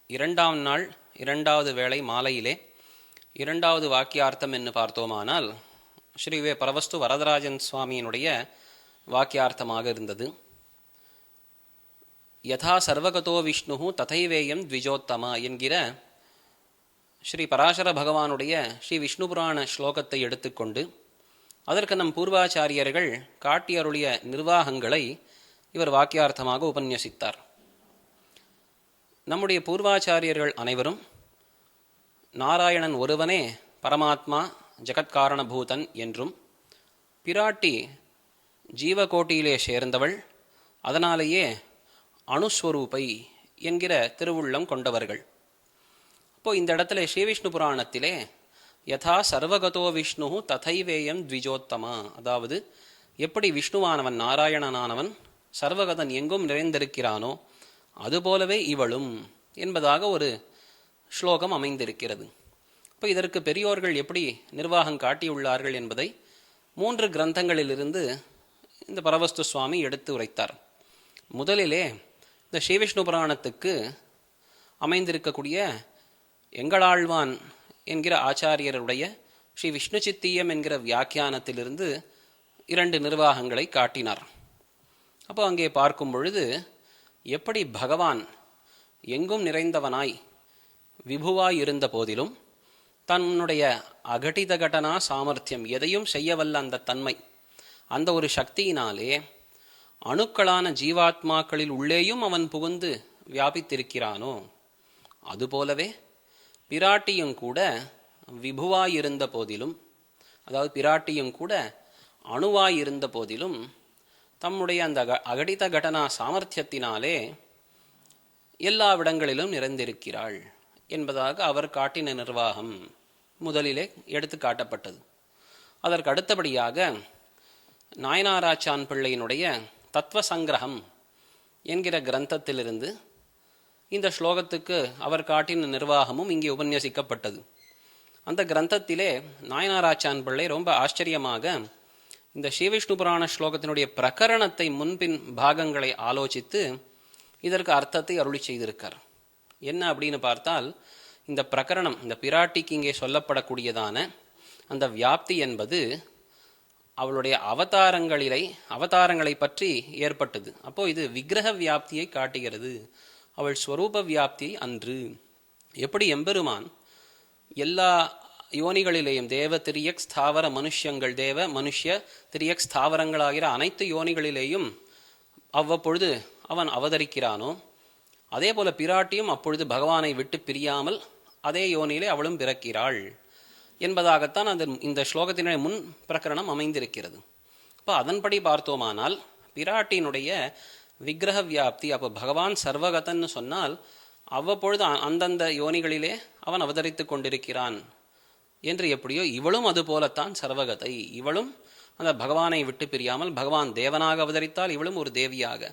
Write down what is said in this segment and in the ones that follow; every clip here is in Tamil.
இரண்டாம் நாள் இரண்டாவது வேளை மாலையிலே இரண்டாவது வாக்கியார்த்தம் என்று பார்த்தோமானால் ஸ்ரீ பரவஸ்து வரதராஜன் சுவாமியினுடைய வாக்கியார்த்தமாக இருந்தது. யதா சர்வகதோ விஷ்ணு ததைவேயம் த்விஜோத்தமா என்கிற ஸ்ரீ பராசர பகவானுடைய ஸ்ரீ விஷ்ணு புராண ஸ்லோகத்தை எடுத்துக்கொண்டு அதற்கு நம் பூர்வாச்சாரியர்கள் காட்டியருளிய நிர்வாகங்களை இவர் வாக்கியார்த்தமாக உபன்யசித்தார். நம்முடைய பூர்வாச்சாரியர்கள் அனைவரும் நாராயணன் ஒருவனே பரமாத்மா ஜகத்காரணபூதன் என்றும் பிராட்டி ஜீவகோட்டியிலே சேர்ந்தவள், அதனாலேயே அணுஸ்வரூபை என்கிற திருவுள்ளம் கொண்டவர்கள். அப்போது இந்த இடத்துல ஸ்ரீவிஷ்ணு புராணத்திலே யதா சர்வகதோ விஷ்ணு ததைவேயம் த்விஜோத்தமா, அதாவது எப்படி விஷ்ணுவானவன் நாராயணனானவன் சர்வகதன் எங்கும் நிறைந்திருக்கிறானோ அதுபோலவே இவளும் என்பதாக ஒரு ஸ்லோகம் அமைந்திருக்கிறது. இப்போ இதற்கு பெரியோர்கள் எப்படி நிர்வாகம் காட்டியுள்ளார்கள் என்பதை 3 கிரந்தங்களிலிருந்து இந்த பரவஸ்து சுவாமி எடுத்து உரைத்தார். முதலிலே இந்த ஸ்ரீவிஷ்ணு புராணத்துக்கு அமைந்திருக்கக்கூடிய எங்களாழ்வான் என்கிற ஆச்சாரியருடைய ஸ்ரீ விஷ்ணு சித்தியம் என்கிற வியாக்கியானத்திலிருந்து 2 நிர்வாகங்களை காட்டினார். அப்போ அங்கே பார்க்கும் பொழுது எப்படி பகவான் எங்கும் நிறைந்தவனாய் விபுவாய் இருந்த போதிலும் தன்னுடைய அகடித கடனா சாமர்த்தியம், எதையும் செய்யவல்ல அந்த தன்மை, அந்த ஒரு சக்தியினாலே அணுக்களான ஜீவாத்மாக்களில் உள்ளேயும் அவன் புகுந்து வியாபித்திருக்கிறானோ அதுபோலவே பிராட்டியும் கூட விபுவாயிருந்த போதிலும், அதாவது பிராட்டியும் கூட அணுவாயிருந்த போதிலும் தம்முடைய அந்த அகடித கடனா சாமர்த்தியத்தினாலே எல்லாவிடங்களிலும் நிறைந்திருக்கிறாள் என்பதாக அவர் காட்டின நிர்வாகம் முதலிலே எடுத்து காட்டப்பட்டது. அதற்கு அடுத்தபடியாக நாயனாராச்சான் பிள்ளையினுடைய தத்துவ சங்கிரகம் என்கிற கிரந்தத்திலிருந்து இந்த ஸ்லோகத்துக்கு அவர் காட்டின நிர்வாகமும் இங்கே உபன்யசிக்கப்பட்டது. அந்த கிரந்தத்திலே நாயனாராச்சான் பிள்ளை ரொம்ப ஆச்சரியமாக இந்த ஸ்ரீவிஷ்ணு புராண ஸ்லோகத்தினுடைய பிரகரணத்தை முன்பின் பாகங்களை ஆலோசித்து இதற்கு அர்த்தத்தை அருளி செய்திருக்கார். என்ன அப்படின்னு பார்த்தால், இந்த பிரகரணம், இந்த பிராட்டிக்கு இங்கே சொல்லப்படக்கூடியதான அந்த வியாப்தி என்பது அவளுடைய அவதாரங்களை பற்றி ஏற்பட்டது. அப்போது இது விக்கிரக வியாப்தியை காட்டுகிறது, அவள் ஸ்வரூப வியாப்தியை அன்று. எப்படி எம்பெருமான் எல்லா யோனிகளிலேயும் தேவ திரியக் ஸ்தாவர மனுஷ்யங்கள், தேவ மனுஷ்ய திரியக் ஸ்தாவரங்களாகிற அனைத்து யோனிகளிலேயும் அவ்வப்பொழுது அவன் அவதரிக்கிறானோ அதே போல பிராட்டியும் அப்பொழுது பகவானை விட்டு பிரியாமல் அதே யோனியிலே அவளும் பிறக்கிறாள் என்பதாகத்தான் இந்த ஸ்லோகத்தினுடைய முன் பிரகரணம் அமைந்திருக்கிறது. இப்போ அதன்படி பார்த்தோமானால் பிராட்டியினுடைய விக்கிரக வியாப்தி, அப்போ பகவான் சர்வகதன்னு சொன்னால் அவ்வப்பொழுது அந்தந்த யோனிகளிலே அவன் அவதரித்து கொண்டிருக்கிறான் என்று எப்படியோ இவளும் அதுபோலத்தான் சர்வகதை. இவளும் அந்த பகவானை விட்டு பிரியாமல், பகவான் தேவனாக அவதரித்தால் இவளும் ஒரு தேவியாக,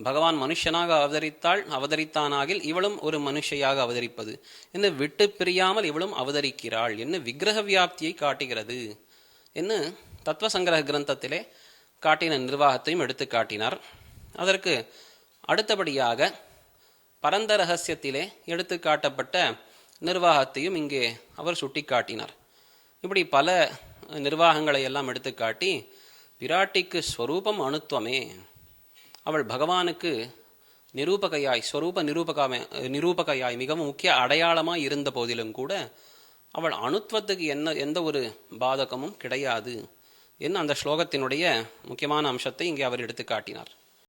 பகவான் மனுஷனாக அவதரித்தானாகில் இவளும் ஒரு மனுஷையாக அவதரிப்பது என்று விட்டு பிரியாமல் இவளும் அவதரிக்கிறாள் என்று விக்கிரக வியாப்தியை காட்டுகிறது என்று தத்துவசங்கிரக கிரந்தத்திலே காட்டின நிர்வாகத்தையும் எடுத்து காட்டினார். அதற்கு அடுத்தபடியாக பரந்த ரகசியத்திலே எடுத்து காட்டப்பட்ட நிர்வாகத்தையும் இங்கே அவர் சுட்டி காட்டினார். இப்படி பல நிர்வாகங்களை எல்லாம் எடுத்து காட்டி பிராட்டிக்கு ஸ்வரூபம் அணுத்துவமே, அவள் பகவானுக்கு நிரூபகையாய், ஸ்வரூப நிரூபகையாய் மிகவும் முக்கிய அடையாளமாய் இருந்த போதிலும் கூட அவள் அணுத்துவத்துக்கு எந்த ஒரு பாதகமும் கிடையாது என்று அந்த ஸ்லோகத்தினுடைய முக்கியமான அம்சத்தை இங்கே அவர் எடுத்து காட்டினார்.